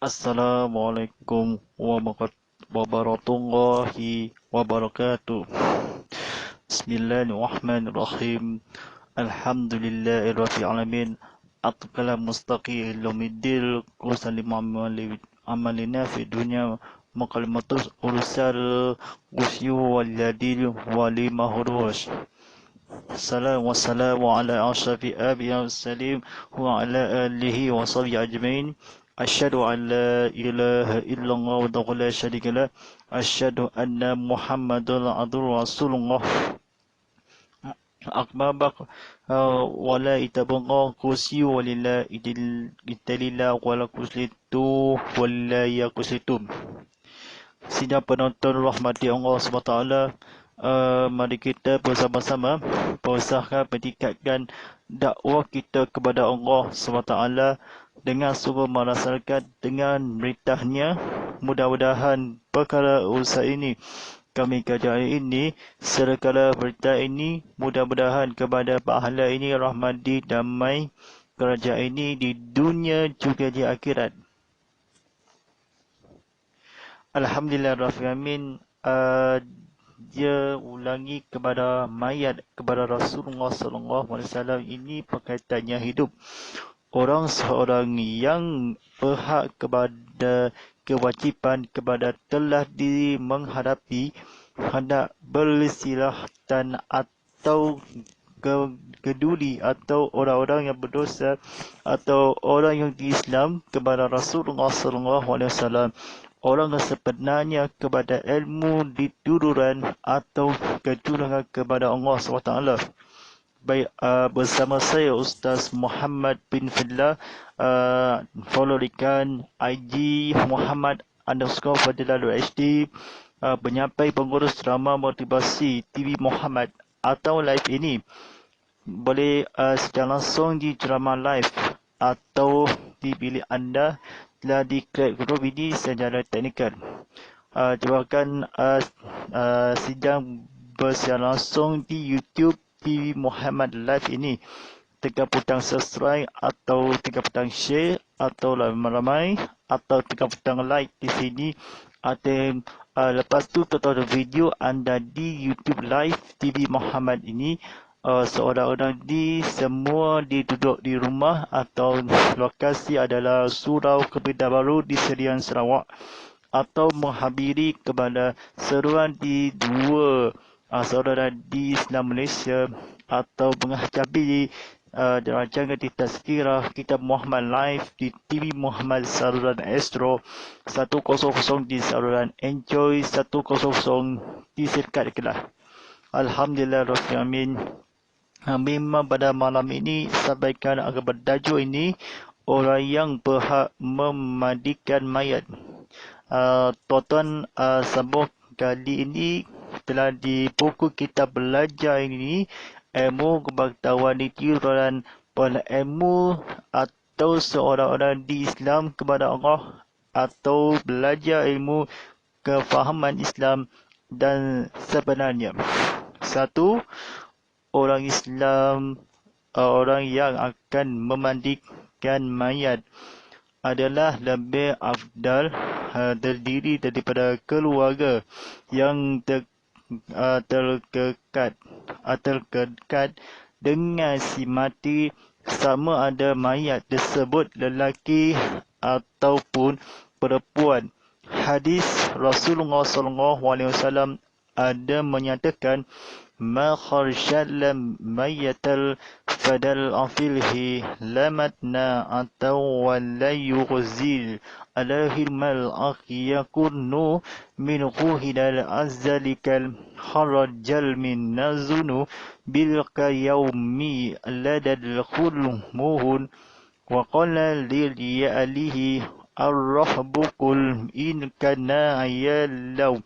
Assalamualaikum warahmatullahi wabarakatuh. Bismillahirrahmanirrahim. Alhamdulillahirabbil alamin. Atqala mustaqil lumiddil kusalim amalina fi dunya maqalmatus ursal usyu waladil wali mahrush. Wassalamu ala asyafi abiya salim wa ala alihi wa sahbihi ajmain. Asyhadu an la ilaha illallah wa la syarika lah. Asyhadu anna Muhammadun abduhu rasulullah. Akbabak wa la itabqa kursi walillah idilillah wa la kuslitu wala yakuslitum. Sidang penonton rahmati Allah SWT, mari kita bersama-sama berusaha meningkatkan dakwah kita kepada Allah SWT dengan sungguh merasakan dengan beritahnya. Mudah-mudahan perkara usaha ini kami kerja ini serkala berita ini mudah-mudahan kepada pahala ini rahmati damai kerajaan ini di dunia juga di akhirat. Alhamdulillahirrahmanirrahim. Dia ulangi kepada mayat kepada Rasulullah SAW ini perkataannya hidup. Orang seorang yang berhak kepada kewajipan kepada telah diri menghadapi hendak bersilahatan atau keduli atau orang-orang yang berdosa atau orang yang di Islam kepada Rasulullah SAW. Orang yang sebenarnya kepada ilmu dituduran atau kecurangan kepada Allah SWT. Baik, bersama saya Ustaz Muhammad bin Fidlah. Follow ikan IG Muhammad_Fadilah_HD, penyampai pengurus drama motivasi TV Muhammad atau live ini boleh secara langsung di drama live atau di bilik anda telah di-create grup ini secara teknikal. Jawabkan sidang bersecara langsung di YouTube TV Muhammad Live ini. Tekan butang subscribe atau tekan butang share atau ramai-ramai atau tekan butang like di sini. Atau lepas tu tonton video anda di YouTube Live TV Muhammad ini. Seorang-orang semua duduk di rumah atau lokasi adalah Surau Kebaru di Serian Sarawak atau menghadiri kepada seruan di dua saudara di Islam Malaysia atau menghadapi rancangan di Tazkirah Kitab Muhammad Live di TV Muhammad saluran Astro 100 di saluran Enjoy 100 di Serkat Kelah. Alhamdulillahirrahmanirrahim. Memang pada malam ini sampaikan agar bertajuk ini orang yang berhak memandikan mayat. Tuan-tuan, sambung kali ini telah di buku kita belajar ini ilmu pengetahuan ditiruan pada ilmu atau seorang-orang di Islam kepada Allah atau belajar ilmu kefahaman Islam dan sebenarnya. Satu, orang Islam, orang yang akan memandikan mayat adalah lebih afdal terdiri daripada keluarga yang terdekat dengan si mati, sama ada mayat tersebut lelaki ataupun perempuan. Hadis Rasulullah SAW ada menyatakan ma kharsyal mayyatal fadal afilhi lamatna atau wala yughzil alahil mal yakunu min quhidal azalikal harajal min nazunu bil yaumi ladal khulmuhun wa qala lil ya'alihi arrahbukul in kana ayalau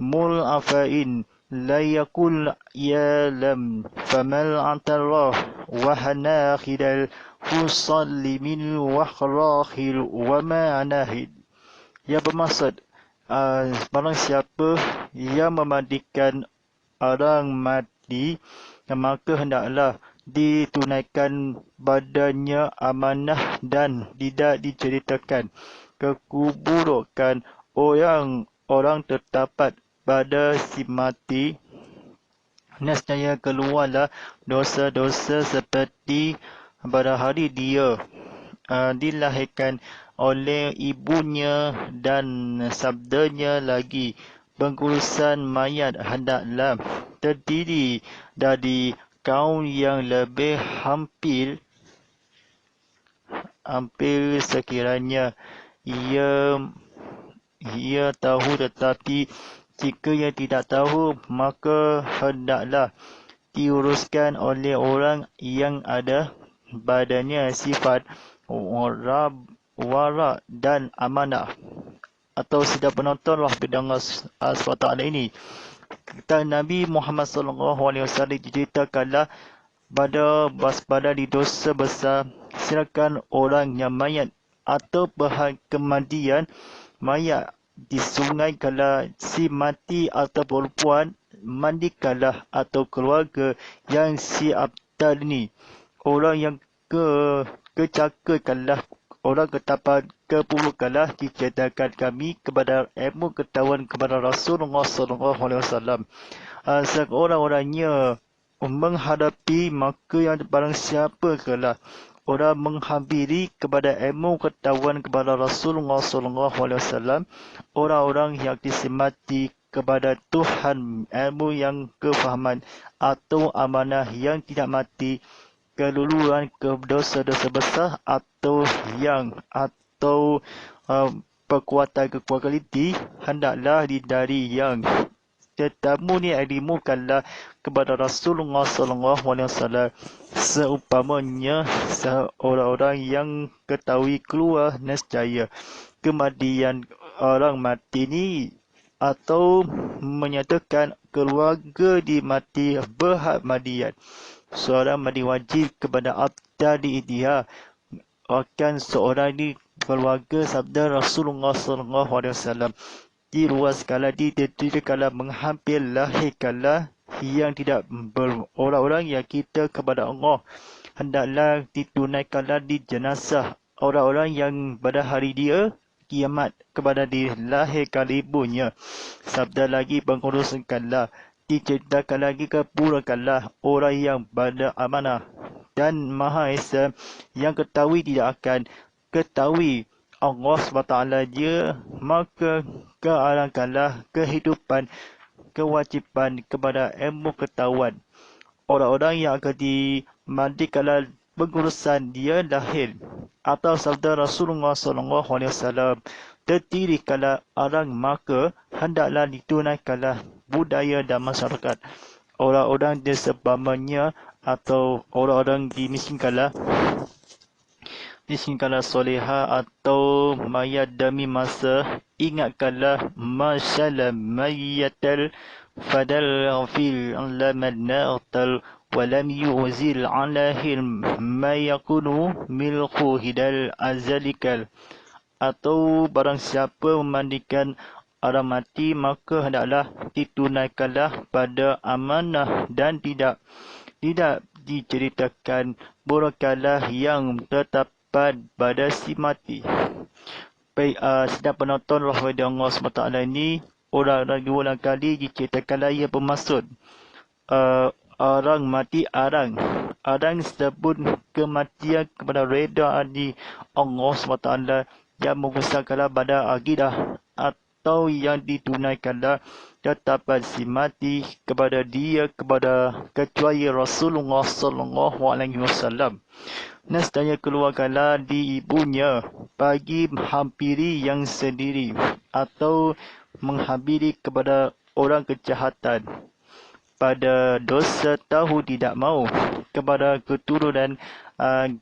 mul afain la yakul ya lam famal antarah wa hanakhidal husallimin wa kharakhil wa ma'anahid. Yang bermaksud barang siapa yang memandikan orang mati, maka hendaklah ditunaikan badannya amanah dan tidak diceritakan keburukan orang terdapat pada si mati, nescaya keluarlah dosa-dosa seperti pada hari dia dilahirkan oleh ibunya, dan sabdanya lagi, pengurusan mayat hendaklah terdiri dari kaum yang lebih hampir sekiranya ia tahu, tetapi jika ia tidak tahu, maka hendaklah diuruskan oleh orang yang ada badannya sifat warak dan amanah. Atau sedang penonton pendengar SWT ini, kata Nabi Muhammad SAW, diceritakanlah pada di dosa besar, silakan orang yang mayat atau bahan kematian mayat di sungai kala si mati atau perempuan, mandikanlah atau keluarga yang si abdal ini. Orang yang kecakakanlah, orang ketapan keburukanlah, diceritakan kami kepada ilmu ketahuan kepada Rasulullah SAW. Seorang-orangnya menghadapi, maka yang barang siapa kelah orang menghampiri kepada ilmu ketahuan kepada Rasulullah SAW, orang-orang yang disemati kepada Tuhan, ilmu yang kefahaman atau amanah yang tidak mati, keluluan ke dosa-dosa besar atau perkuatan kualiti, hendaklah dari yang tetamu ni dimukanlah kepada Rasulullah SAW, seumpamanya seorang yang ketahui keluar nescaya kematian orang mati ni, atau menyatakan keluarga di mati berhak madian. Seorang madi wajib kepada abda diidia akan seorang di keluarga, sabda Rasulullah SAW. Di luar skala didirikanlah menghampir lahirkanlah yang tidak orang-orang yang kita kepada Allah, hendaklah ditunaikanlah di jenazah orang-orang yang pada hari dia kiamat kepada dilahirkan ibunya. Sabda lagi, penguruskanlah, diceritakan lagi, kepurakanlah orang yang pada amanah dan Maha Esa, yang ketahui tidak akan ketahui Allah SWT dia, maka kearahkanlah kehidupan kewajipan kepada ilmu ketahuan. Orang-orang yang akan dimandikanlah pengurusan dia lahir, atau sabda Rasulullah SAW, terdirikanlah orang, maka hendaklah ditunaikanlah budaya dan masyarakat. Orang-orang disebabnya atau orang-orang dimiskinkanlah soleha atau mayat demi masa, ingatkanlah masyaallah mayyatal fadal fil lamanna atal walam yu'zil alahim ma yakunu milku hidal azalikal. Atau barang siapa memandikan orang mati, maka hendaklah ditunaikanlah pada amanah dan tidak diceritakan burukanlah yang terdapat pada si mati. Baik, sedang penonton rahmat Allah SWT ini, orang kali diceritakanlah ia bermaksud orang mati arang sebut kematian kepada reda di Allah SWT yang mengusahkanlah pada akidah, atau yang ditunaikanlah terdapat si mati kepada dia kecuali Rasulullah SAW. Nescaya keluarkanlah di ibunya bagi menghampiri yang sendiri, atau menghampiri kepada orang kejahatan pada dosa tahu tidak mau kepada keturunan.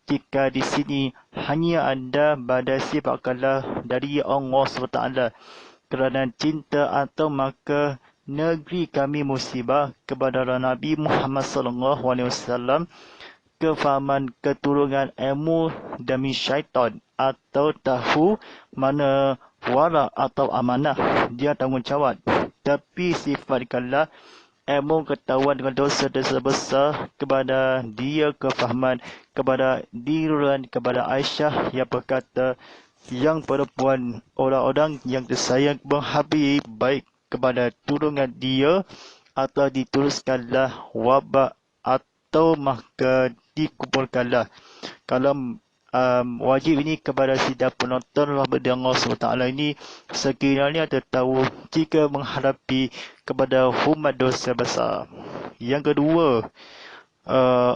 Jika di sini hanya ada pada sifatkanlah dari Allah SWT kerana cinta, atau maka negeri kami musibah kepada Nabi Muhammad SAW, kefahaman keturunan ilmu demi syaitan, atau tahu mana warak atau amanah dia tanggungjawab, tapi sifatkanlah ilmu ketahuan dengan dosa-dosa besar kepada dia, kefahaman kepada diruan kepada Aisyah yang berkata, yang perempuan orang-orang yang disayang menghabis baik kepada turungan dia atau dituliskanlah wabak atau maka dikumpulkanlah. Kalau wajib ini kepada sidang penonton rahmat Allah SWT ini sekiranya tertahu jika menghadapi kepada hukuman dosa besar. Yang kedua,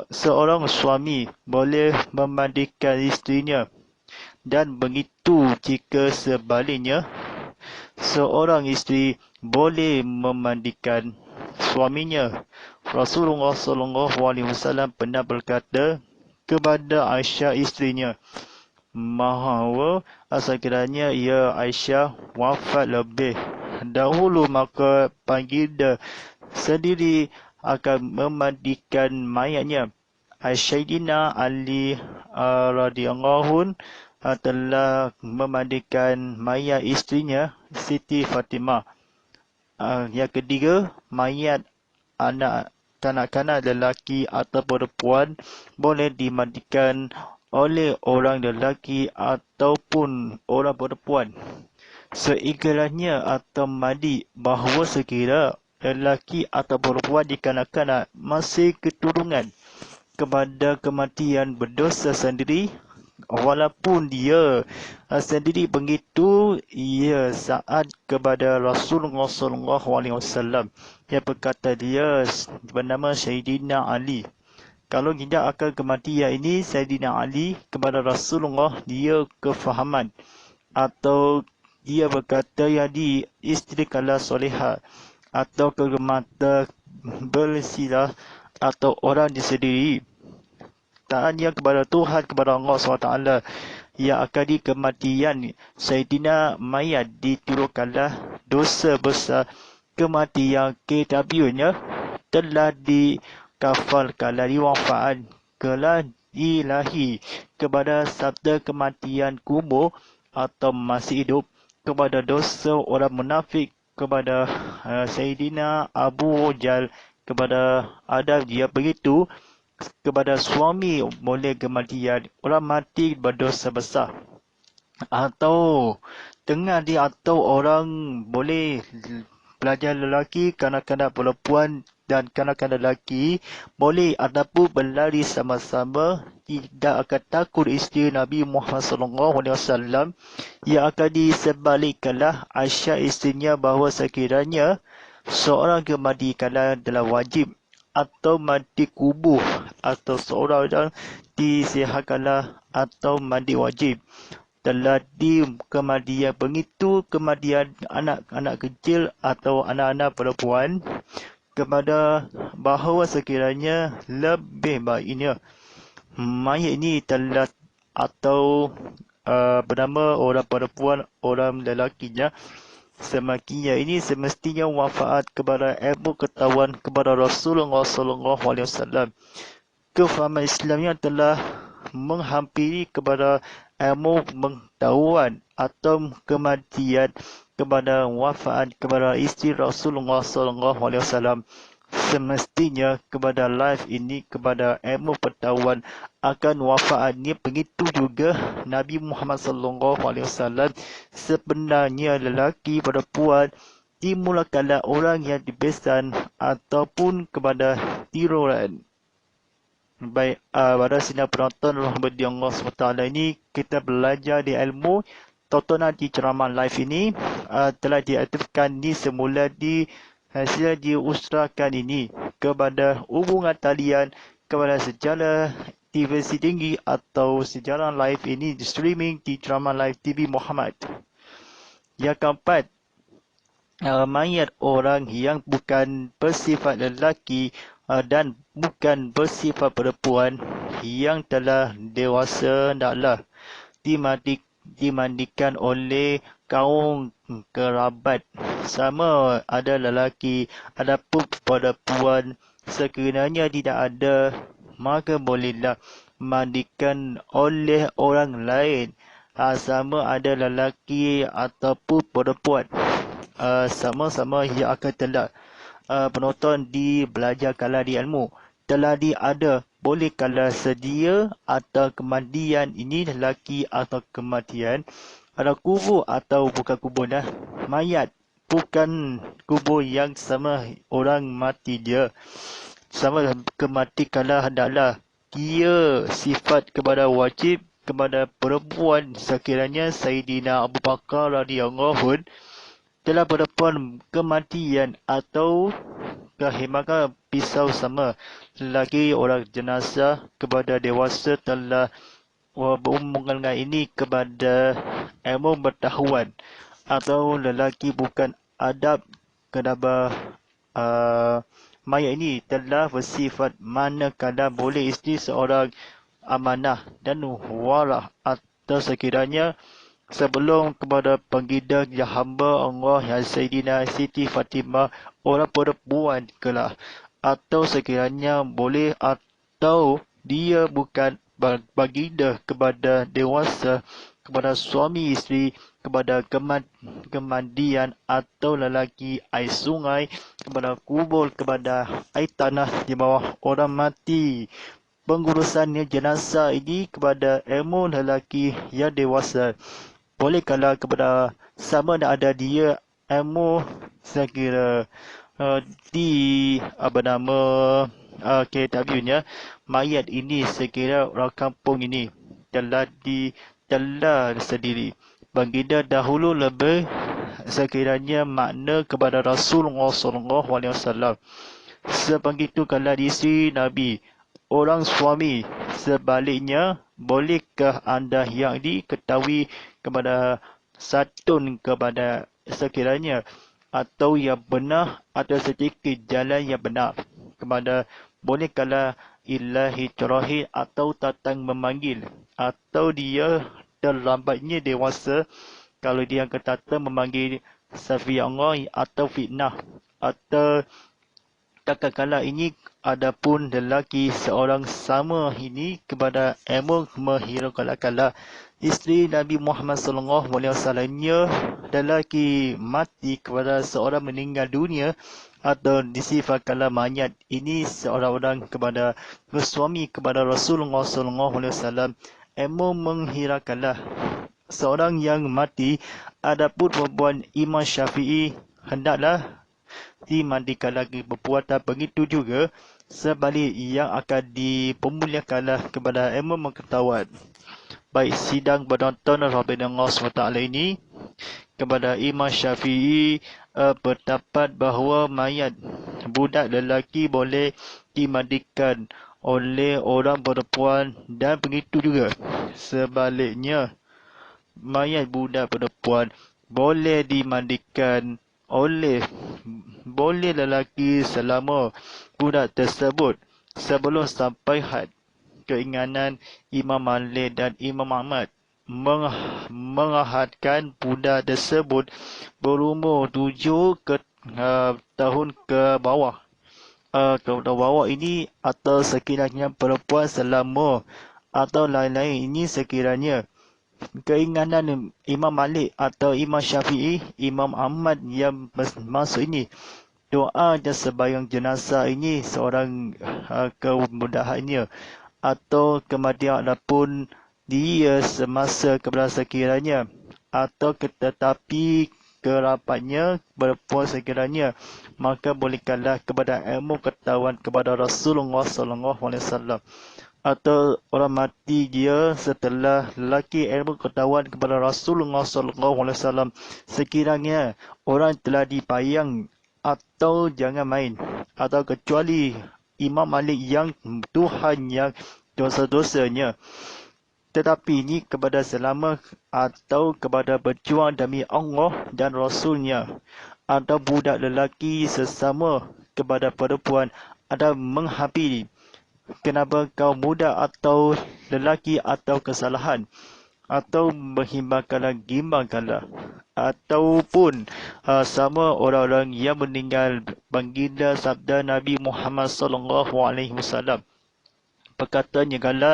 seorang suami boleh memandikan isterinya, dan begitu jika sebaliknya seorang isteri boleh memandikan suaminya. Rasulullah SAW pernah berkata kepada Aisyah isterinya bahawa sekiranya ia Aisyah wafat lebih dahulu, maka baginda sendiri akan memandikan mayatnya. Sayyidina Ali radhiyallahu telah memandikan mayat isterinya Siti Fatimah. Yang ketiga, mayat anak kanak-kanak lelaki atau perempuan boleh dimandikan oleh orang lelaki ataupun orang perempuan seigilanya atau mandi bahawa sekira lelaki atau perempuan di kanak-kanak masih keturunan kepada kematian berdosa sendiri, walaupun dia sendiri begitu, ia saat kepada Rasulullah SAW yang berkata dia bernama Sayyidina Ali. Kalau tidak akan kematian ini Sayyidina Ali kepada Rasulullah, dia kefahaman atau dia berkata yang di isteri kala solehah atau kemata bersilah atau orang disendiri taatnya kepada Tuhan, kepada Allah SWT, yang akan di kematian Sayyidina mayat diturunkanlah dosa besar kematian ketabiunnya telah dikafalkanlah diwafat kelah ilahi kepada sabda kematian kubur atau masih hidup kepada dosa orang munafik kepada Sayyidina Abu Jal kepada adab dia begitu kepada suami boleh kematian orang mati berdosa besar atau tengah dia atau orang boleh pelajar lelaki kanak-kanak perempuan dan kanak-kanak lelaki boleh ataupun berlari sama-sama tidak akan takut isteri Nabi Muhammad SAW yang akan disebalikkanlah Aisyah isterinya bahawa sekiranya seorang kematikanlah adalah wajib atau mandi kubur atau seorang orang disihatkanlah atau mandi wajib telah di kematian begitu kematian anak-anak kecil atau anak-anak perempuan kepada bahawa sekiranya lebih baiknya mayat ini telah atau bernama orang perempuan orang lelakinya semakinya ini semestinya wafat kepada ilmu ketahuan kepada Rasulullah SAW. Kefahaman Islamnya telah menghampiri kepada ilmu pengetahuan atau kematian kepada wafat kepada isteri Rasulullah SAW. Semestinya kepada live ini kepada ilmu pengetahuan akan wafatnya begitu juga Nabi Muhammad SAW sebenarnya lelaki perempuan dimulakanlah orang yang dibesan ataupun kepada tiruan. Baik, pada sidang penonton rahmat Allah SWT ini kita belajar di ilmu tontonan di ceramah live ini telah diaktifkan di semula di hasil diusrakan ini kepada hubungan talian kepada sejarah TV tinggi atau sejarah live ini di streaming di ceramah live TV Muhammad. Yang keempat, mayat orang yang bukan bersifat lelaki dan bukan bersifat perempuan yang telah dewasa hendaklah dimandikan oleh kaum kerabat sama ada lelaki adapun perempuan sekiranya tidak ada maka bolehlah mandikan oleh orang lain sama ada lelaki ataupun perempuan sama-sama yang akan telah penonton di belajar kala di ilmu telah ada boleh kala sedia atau kematian ini lelaki atau kematian, ada kubur atau bukan kubur dah, mayat bukan kubur yang sama orang mati dia. Sama kemati kala hendaklah ia sifat kepada wajib kepada perempuan sekiranya Sayyidina Abu Bakar radhiyallahu telah berdepan kematian atau kehimakan pisau sama lelaki orang jenazah kepada dewasa telah berumumkan ini kepada ilmu pengetahuan atau lelaki bukan adab kenapa mayat ini telah bersifat manakala boleh isteri seorang amanah dan warah atau sekiranya sebelum kepada penggida yang hamba Allah yang Sayyidina Siti Fatimah orang perempuan kelak atau sekiranya boleh atau dia bukan baginda kepada dewasa kepada suami isteri kepada kemandian atau lelaki air sungai kepada kubur kepada air tanah di bawah orang mati pengurusannya jenazah ini kepada ilmu lelaki yang dewasa boleh kalau kepada sama ada dia ilmu saya kira di apa nama KW-nya mayat ini saya kira orang kampung ini telah sendiri baginda dahulu lebih sekiranya makna kepada Rasulullah SAW sebegitu kalau isteri Nabi orang suami sebaliknya bolehkah anda yang diketahui kepada satun kepada sekiranya atau yang benar atau sedikit jalan yang benar kepada boleh kala ilahi terakhir atau datang memanggil atau dia terlambatnya dewasa kalau dia kata memanggil safi Allah atau fitnah atau kala ini adapun lelaki seorang sama ini kepada ilmu menghiraukan kala isteri Nabi Muhammad SAW-nya lelaki mati kepada seorang meninggal dunia atau disifatkanlah mayat ini seorang-orang kepada suami kepada Rasulullah SAW ilmu menghiraukanlah seorang yang mati adapun perempuan Imam Syafi'i hendaklah dimandikan lagi perbuatan begitu juga sebalik yang akan dipemuliakanlah kepada ilmu pengetahuan. Baik sidang penonton Rabbil Allah SWT ini kepada Imam Syafi'i berdapat bahawa mayat budak lelaki boleh dimandikan oleh orang perempuan dan begitu juga sebaliknya mayat budak perempuan boleh dimandikan oleh lelaki selama budak tersebut sebelum sampai had keinginan Imam Malik dan Imam Ahmad mengahadkan budak tersebut berumur 7 tahun ke bawah ini atau sekiranya perempuan selama atau lain-lain ini sekiranya keinginan Imam Malik atau Imam Syafi'i, Imam Ahmad yang masuk ini doa dan sembahyang jenazah ini seorang kemudahannya atau kematian adapun dia semasa kepada sekiranya atau tetapi kerapatnya perempuan sekiranya maka bolehkanlah kepada ilmu ketahuan kepada Rasulullah SAW atau orang mati dia setelah lelaki ilmu ketahuan kepada Rasulullah SAW sekiranya orang telah dipayang atau jangan main atau kecuali Imam Malik yang Tuhan yang dosa-dosanya tetapi ini kepada selama atau kepada berjuang demi Allah dan Rasulnya atau budak lelaki sesama kepada perempuan ada menghampiri kenapa kau muda atau lelaki atau kesalahan atau gimbangkanlah ataupun sama orang-orang yang meninggal baginda sabda Nabi Muhammad SAW perkataannya kala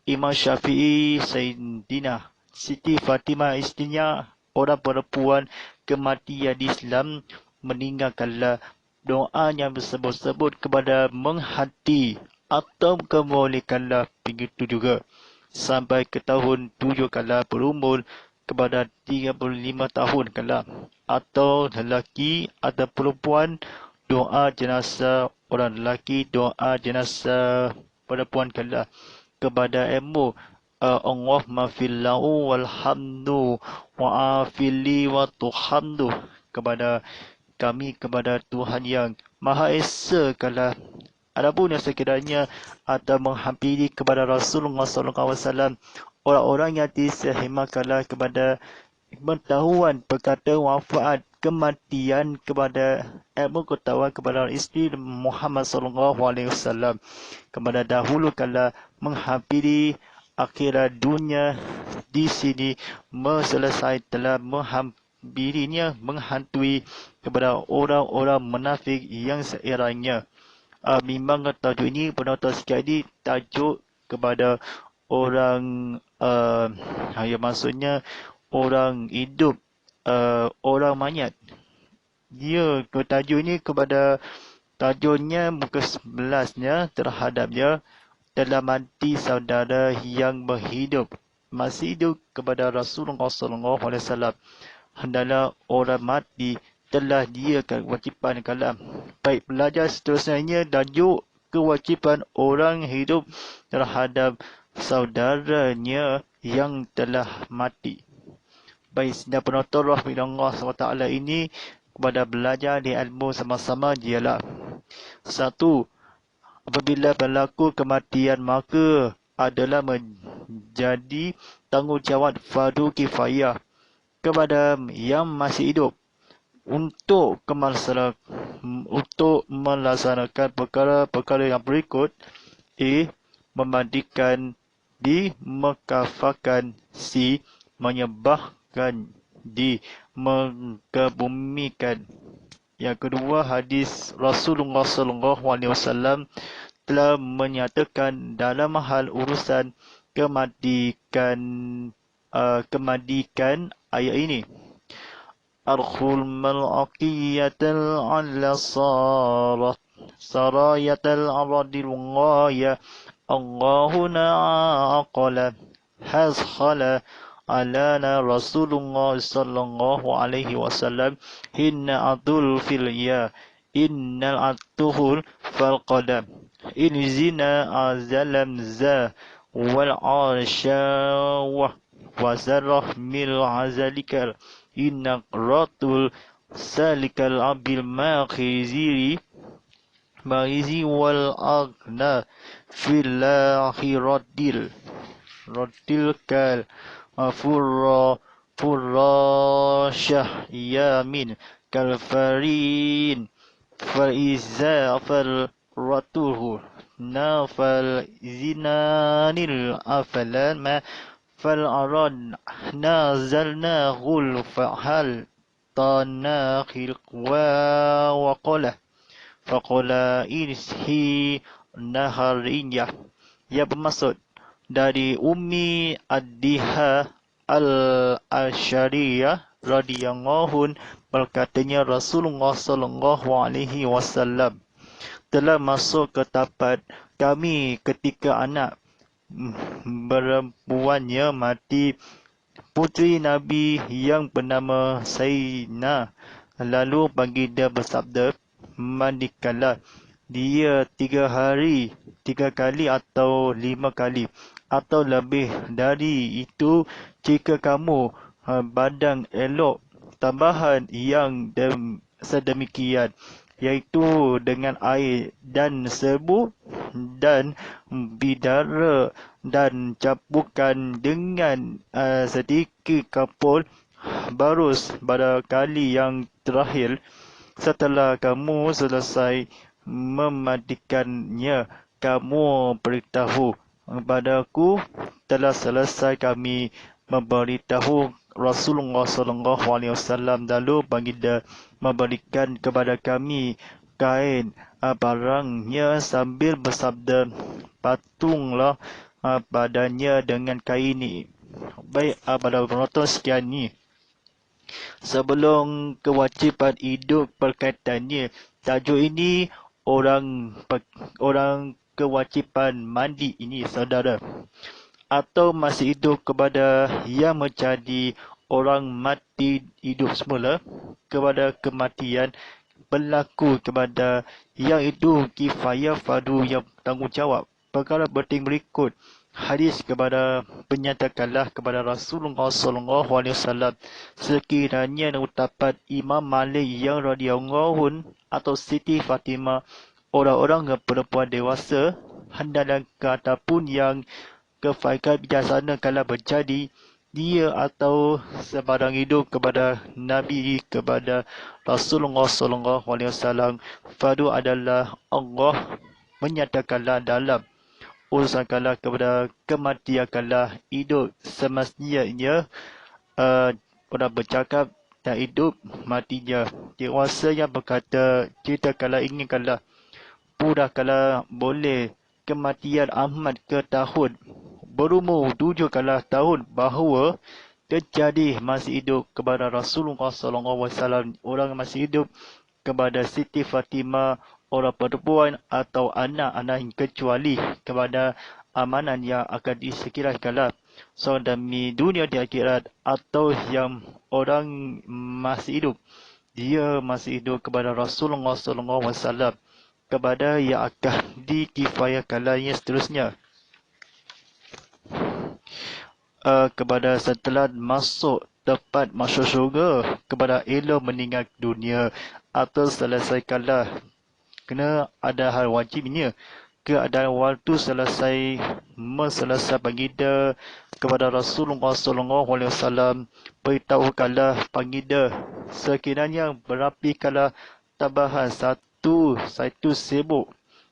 Imam Syafi'i Sayyidina Siti Fatimah isterinya orang perempuan kematian di Islam meninggalkanlah doa yang bersebut-sebut kepada menghati atau kemolikanlah begitu juga sampai ke tahun 7 kala berumur kepada 35 tahun kala, atau lelaki atau perempuan doa jenazah orang lelaki, doa jenazah perempuan kala kepada ilmu Allah mafillahu walhamdu wa afili wa tuhamdu, kepada kami, kepada Tuhan yang Maha Esa kala. Adapun yang sekiranya atau menghampiri kepada Rasulullah SAW, orang-orang yang disehemakanlah kepada pengetahuan perkata wafat kematian kepada ilmu ketahuan kepada isteri Muhammad SAW, kepada dahulu kala menghampiri akhirat dunia di sini selesai telah menghampirinya, menghantui kepada orang-orang munafik yang seiranya. Memang tajuk ini penonton sekali tajuk kepada orang yang maksudnya orang hidup, orang mayat. Dia tajuk ini kepada tajuknya muka 11-nya terhadapnya telah mati saudara yang berhidup, masih hidup kepada Rasulullah SAW. Hendaklah orang mati telah dia kewajipan kalam. Baik, belajar seterusnya tajuk kewajipan orang hidup terhadap saudaranya yang telah mati. Baik, sedang penonton rahmatullah SWT ini kepada belajar di ilmu sama-sama ialah: 1. Apabila berlaku kematian maka adalah menjadi tanggungjawab fardu kifayah kepada yang masih hidup untuk melaksanakan perkara-perkara yang berikut. A. Memandikan. B. Mengkafakan. C. Menyembahkan. D. Mengebumikan. Yang kedua, hadis Rasulullah SAW telah menyatakan dalam hal urusan kemandikan ayat ini: Arkhul mal'aqiyatal ala sarayatal aradil ghaya Allahuna aqala hazkhala alana Rasulullah sallallahu alaihi wasallam hinna adul fil ya innal atuhul fal qadam in zina azalam za wal arshawah wazarah mil azalikal inna ratul salikal abil makhiziri marizi wal agna fil akhiratil kal furrashah yamin kalfarin faiza fal ratuhu nafal zinanil afalan ma fal arad nazalna ghul fahal tanakhil wa qala faqala inhi nahariyah, yang bermaksud dari Ummi Ad-Diha Al-Asyariyah radhiyallahu berkatanya Rasulullah sallallahu alaihi wasallam telah masuk ke tempat kami ketika anak perempuannya mati, putri Nabi yang bernama Sayyidina. Lalu baginda bersabda, mandikanlah dia 3 hari 3 kali atau 5 kali atau lebih dari itu jika kamu badan elok. Tambahan yang sedemikian iaitu dengan air dan serbuk dan bidara dan campurkan dengan sedikit kapur barus pada kali yang terakhir. Setelah kamu selesai memandikannya, kamu beritahu padaku telah selesai kami memberitahu Rasulullah SAW. Lalu baginda memberikan kepada kami kain barangnya sambil bersabda, patunglah badannya dengan kain ini. Baik, pada penonton sekian ni, sebelum kewajipan hidup perkaitannya tajuk ini orang kewajipan mandi ini, saudara. Atau masih hidup kepada yang menjadi orang mati hidup semula, kepada kematian berlaku kepada yang itu kifayah fardu yang tanggungjawab. Perkara penting berikut. Hadis kepada menyatakanlah kepada Rasulullah SAW, sekiranya ucapan Imam Malik yang radhiyallahu atau Siti Fatimah, orang-orang perempuan dewasa, hendaklah kata pun yang kebaikan bijaksana kalau berjadi dia atau sebarang hidup kepada Nabi, kepada Rasulullah SAW, fardu adalah Allah menyatakanlah dalam urusan kala kepada kematian kala hidup semestinya pada bercakap dan hidup matinya. Dewasa yang berkata kita kala ingin kala pura kala boleh kematian Ahmad ke tahun berumur 7 kala tahun bahawa terjadi masih hidup kepada Rasulullah SAW, orang masih hidup kepada Siti Fatimah, orang perempuan atau anak-anak, kecuali kepada amanan yang akan disekiranya demi dunia di akhirat, atau yang orang masih hidup, dia masih hidup kepada Rasulullah SAW, kepada yang akan dikifayahkannya seterusnya. Kepada setelah masuk tepat masuk syurga, kepada elok meninggal dunia atau selesaikanlah kena ada hal wajibnya keadaan waktu selesai selesai baginda kepada Rasulullah SAW, beritahukanlah baginda sekiranya berapikanlah tambahan satu sibuk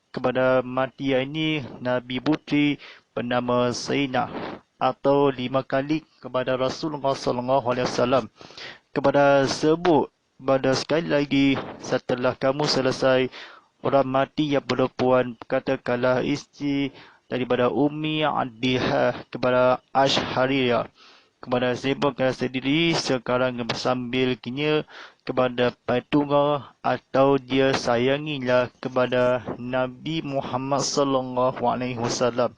kepada mati ini Nabi putri bernama Zainab, atau 5 kali kepada Rasulullah SAW, kepada sebut pada sekali lagi setelah kamu selesai orang mati yang perempuan, katakanlah isteri daripada Ummi Adihah kepada Ashhariyah, kepada sibukkan sendiri sekarang sambil kini kepada patungan atau dia sayangilah kepada Nabi Muhammad SAW.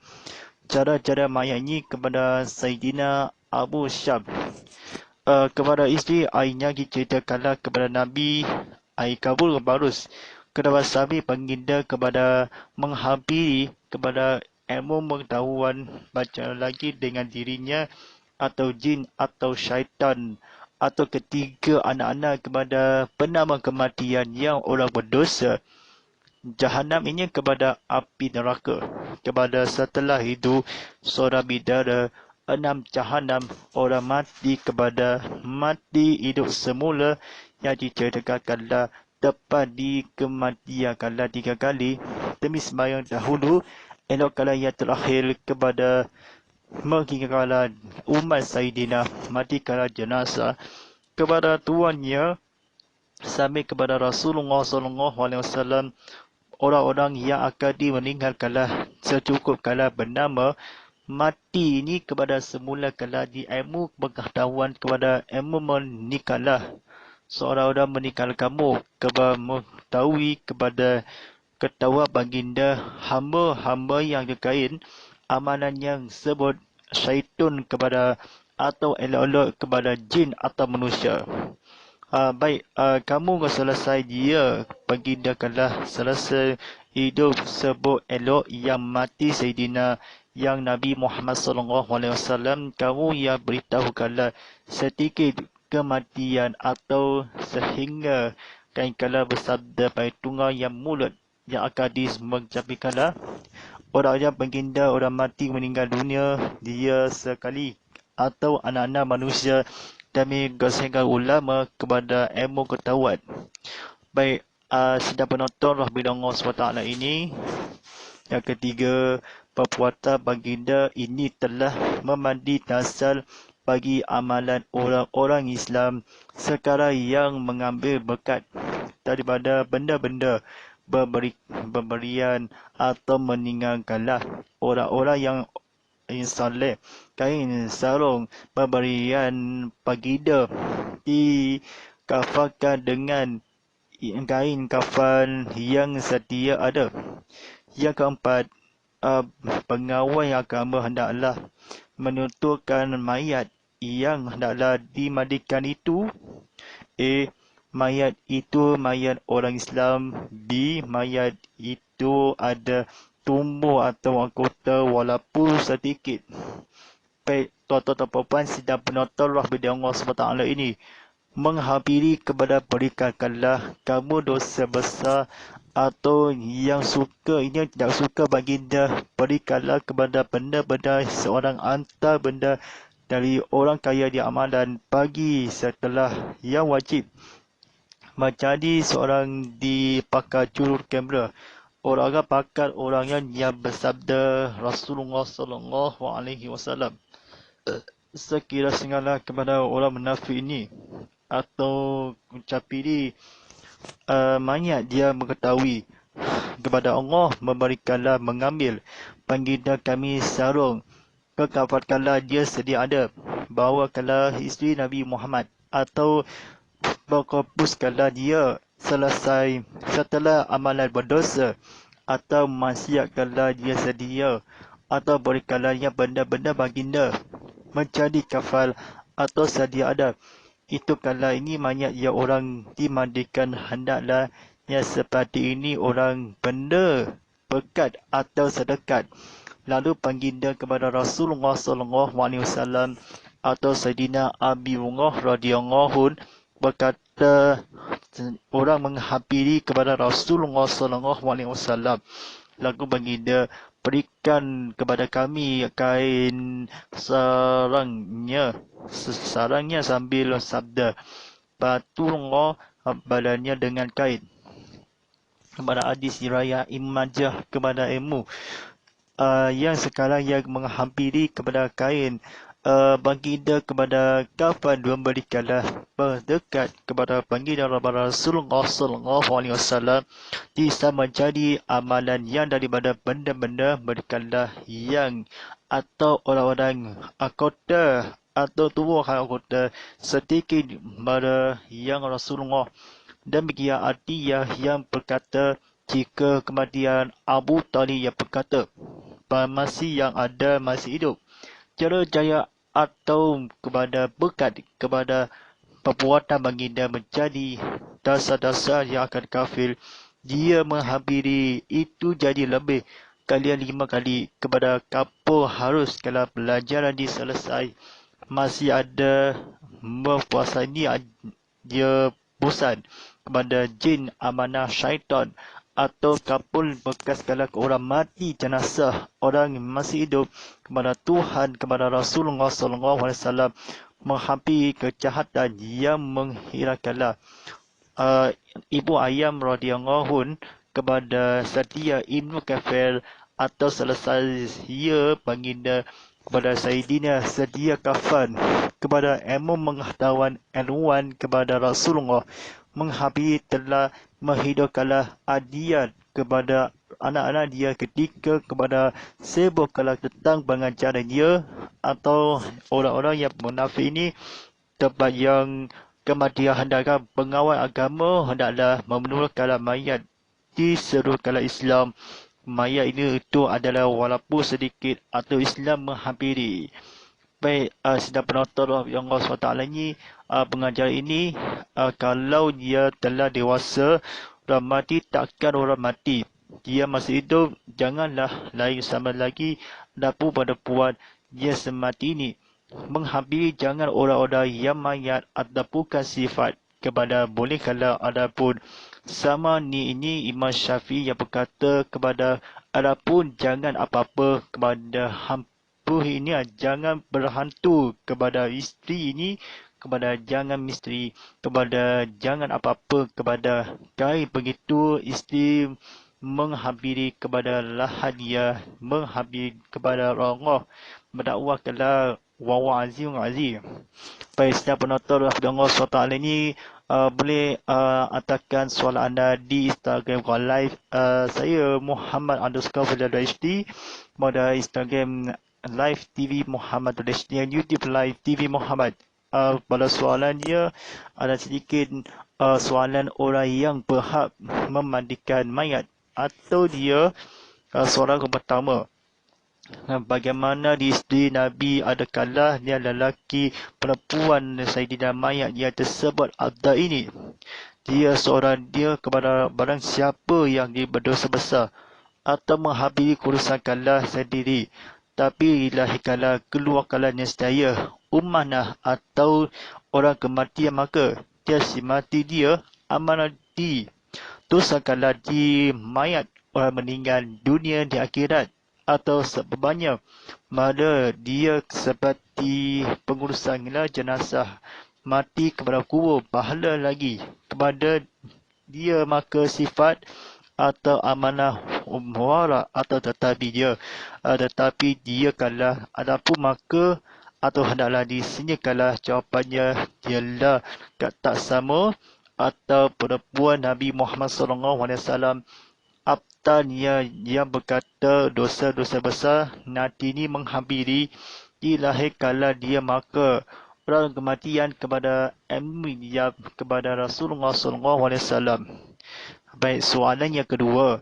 Cara-cara mayat ini kepada Sayyidina Abu Syab. Kepada isteri ainya diceritakanlah kepada Nabi ai kabul barus kepada sahabat baginda kepada menghampiri kepada ilmu pengetahuan baca lagi dengan dirinya atau jin atau syaitan atau ketiga anak-anak kepada penama kematian yang orang berdosa. Jahanam ini kepada api neraka. Kepada setelah itu seorang bidara, 6 jahanam orang mati kepada mati hidup semula yang diceritakanlah tepat di kematian kala 3 kali demi sembahyang dahulu, elok kala yang terakhir kepada mengingatkan umat Sayyidina mati kala jenazah kepada tuannya sampai kepada Rasulullah SAW. Orang-orang yang akan meninggalkanlah secukup kala bernama mati ini kepada semula kala di ilmu pengetahuan kepada ilmu menikahlah. Seorang-orang meninggal kamu kepada mengetahui kepada ketahuan baginda hamba-hamba yang dikain amalan yang sebut syaitan kepada atau elok-elok kepada jin atau manusia. Kamu selesai dia bagindakanlah selesai hidup sebut elok yang mati Sayyidina yang Nabi Muhammad SAW, kamu yang beritahukanlah sedikit kematian atau sehingga kain-kala bersabda paitungan yang mulut yang akan mencapikanlah orang yang baginda orang mati meninggal dunia dia sekali atau anak-anak manusia demi kesehatan ulama kepada ilmu ketahuan. Baik, sedang penonton Rahmatullah SWT ini, yang ketiga, perbuatan baginda ini telah memandi dasar bagi amalan orang-orang Islam sekarang yang mengambil berkat daripada benda-benda pemberian atau meninggalkanlah orang-orang yang saleh kain sarung pemberian baginda dikafankan dengan kain kafan yang sedia ada, Yang keempat, pengawal agama hendaklah menuturkan mayat yang hendaklah dimandikan itu. A. Mayat itu mayat orang Islam. B. Mayat itu ada tumbuh atau anggota walaupun sedikit. Baik, tuan-tuan dan puan sidang penonton rahmat Allah SWT ini menghampiri kepada berikanlah kamu dosa besar, atau yang suka ini yang tidak suka baginda berikanlah kepada benda-benda seorang hantar benda dari orang kaya di amalan pagi setelah yang wajib menjadi seorang dipakar juru kamera. Orang pakar orang yang bersabda Rasulullah SAW. Sekira singalah kepada orang munafik ini atau ucapiri mayat dia mengetahui kepada Allah memberikanlah mengambil baginda kami sarung, kekafatkanlah dia sedia ada, bawakanlah isteri Nabi Muhammad atau berkopuskanlah dia selesai setelah amalan berdosa, atau maksiatkanlah dia sedia, atau berikanlah dia benda-benda baginda menjadi kafal atau sedia ada. Itu kalau ini mayat yang orang dimandikan hendaklah yang seperti ini orang benda berkat atau sedekat. Lalu baginda kepada Rasulullah SAW atau Sayyidina Abi Hurairah radhiyallahu berkata, orang menghampiri kepada Rasulullah SAW. Lalu baginda, berikan kepada kami kain sarangnya sambil sabda, patullah badannya dengan kain. Kepada hadis riwayat Ibn Majah kepada ilmu yang sekarang yang menghampiri kepada kain baginda kepada kafan memberikanlah berdekat kepada baginda Rasulullah SAW bisa menjadi amalan yang daripada benda-benda berikanlah yang atau orang-orang anggota atau tubuh anggota sedikit pada yang Rasulullah. Dan begitu Atiyah yang berkata, jika kematian Abu Talib yang berkata, masih yang ada masih hidup, cara jaya atau kepada berkat kepada perbuatan baginda menjadi dasar-dasar yang akan kafir, dia menghampiri itu jadi lebih kalian 5 kali kepada kapur harus kalau pelajaran diselesai masih ada berpuasa ini dia bosan kepada jin amanah syaitan atau kapul bekas kalau orang mati jenazah orang masih hidup kepada Tuhan kepada Rasulullah SAW menghampiri kejahatan yang menghirakanlah Ibu Ayam radhiyallahu kepada Setia Ibnu Kafir atau selesai ia baginda kepada Sayyidina sedia kafan kepada ilmu pengetahuan ilmuwan kepada Rasulullah menghampiri telah menghidupkanlah adiat kepada anak-anak dia ketika kepada sibuk kalau tentang pengajaran dia atau orang-orang yang munafik ini tempat yang kematian hendaklah pengawal agama hendaklah memenuhkan mayat di seluruh kalangan Islam. Mayat ini itu adalah walaupun sedikit atau Islam menghampiri. Baik, sedang penonton yang Allah SWT ini, pengajar ini, kalau dia telah dewasa, orang mati takkan orang mati. Dia masih hidup, janganlah lain sama lagi, dapur pada puan, dia semati ini. Menghampiri jangan orang-orang yang mayat atau bukan sifat kepada boleh kalau adapun sama ni ini Imam Syafi'i yang berkata kepada adapun jangan apa-apa kepada hampu ini jangan berhantu kepada isteri ini kepada jangan misteri kepada jangan apa-apa kepada kai begitu isteri menghampiri kepada lahadia menghampiri kepada Allah mendakwakanlah wa azim. Baik, setiap penonton Allah SWT ini boleh hantarkan soalan anda di Instagram live saya Muhammad_HD pada Instagram live TV Muhammad_HD dan YouTube live TV Muhammad. Pada soalan dia ada sedikit soalan orang yang berhak memandikan mayat atau dia soalan yang pertama, bagaimana di isteri Nabi adakala dia lelaki perempuan Sayyidina mayat dia tersebut Abda ini? Dia seorang dia kepada barang siapa yang dia berdosa besar atau menghabiri kerusakanlah sendiri. Tapi ilahikanlah keluarkanlah nescaya umanah atau orang kematian, maka dia si mati dia amanah di dosakanlah di mayat orang meninggal dunia di akhirat atau sebabnya, maka dia seperti pengurusan jenazah mati kepada kubur, pahala lagi kepada dia, maka sifat atau amanah wara atau tetapi dia kalah adapun maka atau hendaklah disenyakanlah jawapannya ialah tak sama atau perempuan Nabi Muhammad SAW Abtan yang berkata dosa-dosa besar nanti ini menghampiri dilahirkanlah dia, maka orang kematian kepada Amiyah kepada Rasulullah SAW. Baik, soalan yang kedua,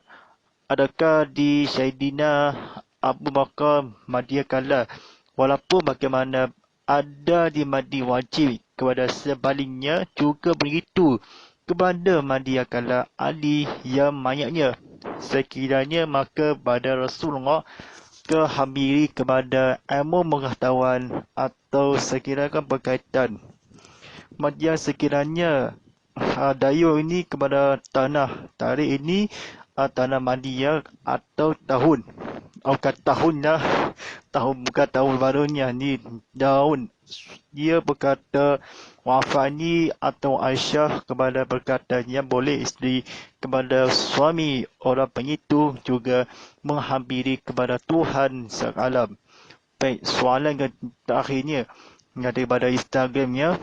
adakah di Sayyidina Abu Bakar Madiyah kala walaupun bagaimana ada di madi wajib kepada sebaliknya juga begitu kepada Madiyah kala Ali yang mayatnya? Sekiranya maka pada Rasulullah kehamiri kepada ilmu pengetahuan atau sekiranya berkaitan Madiyah sekiranya dayung ini kepada tanah tarik ini tanah Madiyah atau tahun bukan tahun dah, bukan tahun barunya ni daun. Dia berkata wafat ni atau Aisyah kepada berkatanya boleh isteri kepada suami orang pengitu juga menghampiri kepada Tuhan sang alam. Baik, soalan yang terakhirnya daripada Instagramnya,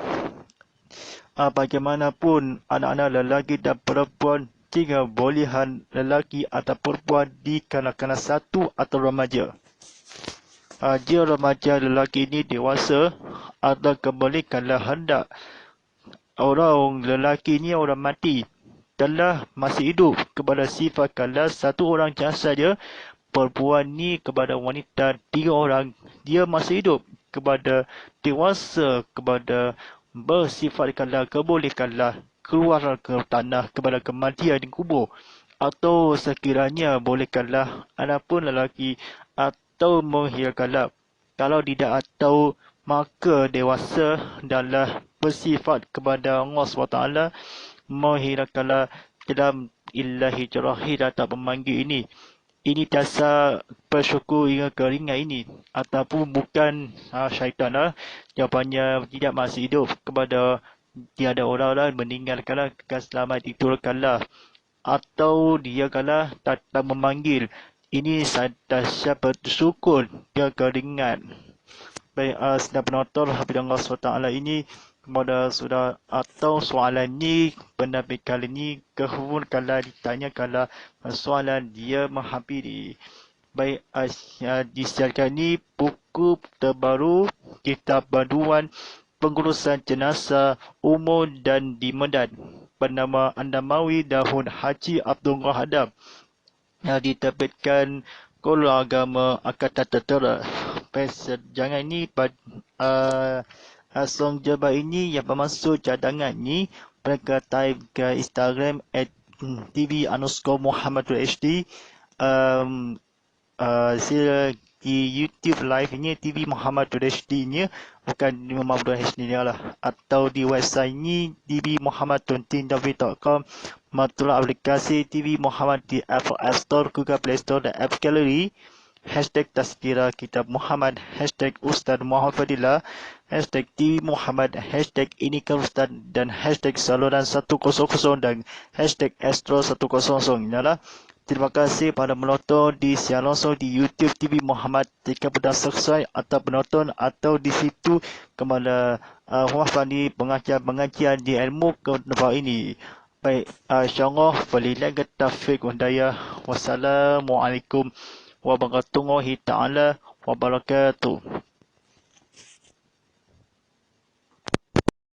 bagaimanapun anak-anak lelaki dan perempuan jika bolehan lelaki atau perempuan di kanak-kanak satu atau remaja. Jika remaja lelaki ini dewasa atau kebalikanlah hendak orang lelaki ini orang mati telah masih hidup kepada sifat kala satu orang saja, perempuan ni kepada wanita 3 orang dia masih hidup kepada dewasa kepada bersifat kala kebolehkanlah keluar ke tanah kepada kematian di kubur, atau sekiranya bolehkanlah adapun lelaki atau menghilangkanlah. Kalau tidak atau maka dewasa adalah bersifat kepada Allah SWT menghilangkanlah dalam ilahi jarahi atau pemanggil ini. Ini dasar bersyukur hingga keringat ini ataupun bukan syaitan lah. Jawapannya tidak masih hidup kepada tiada orang-orang meninggalkanlah kekal selamat diturunkanlah atau dia kalah tak memanggil. Ini dahsyat bersyukur dia keringat. Baik, sedang penonton Hafizullah SWT ini kepada sudah atau soalan ni pendapat kali ni kehubun kalau ditanya kalau soalan dia menghampiri. Baik, disiarkan ni buku terbaru kitab panduan pengurusan jenazah umum dan di Medan bernama An-Namawi Dahun Haji Abdullah Adam yang diterbitkan Kolon Agama Angkatan Tentera. Jangan ni song jabah ini yang bermaksud cadangan ni mereka type ke Instagram @tv_Muhammadul HD. Sila di YouTube live ni TV Muhammadul HD ni bukan Muhammadul HD ni lah, atau di website ni tvmuhammad20.com. Matulah aplikasi TV Muhammad di Apple App Store, Google Play Store dan App Gallery. #Tazkirah Kitab Muhammad, #Ustaz Muhammad Fadilah, #TV Muhammad, #Inikah Ustaz dan #Saluran 100 dan #Astro100. Inilah. Terima kasih pada menonton di siaran langsung di YouTube TV Muhammad. Jika pernah subscribe atau penonton atau di situ kepada Wafani pengajian di ilmu kebenaran ini. Baik, insyaAllah walillahi taufiq wal hidayah. Wassalamualaikum warahmatullahi ta'ala wabarakatuh.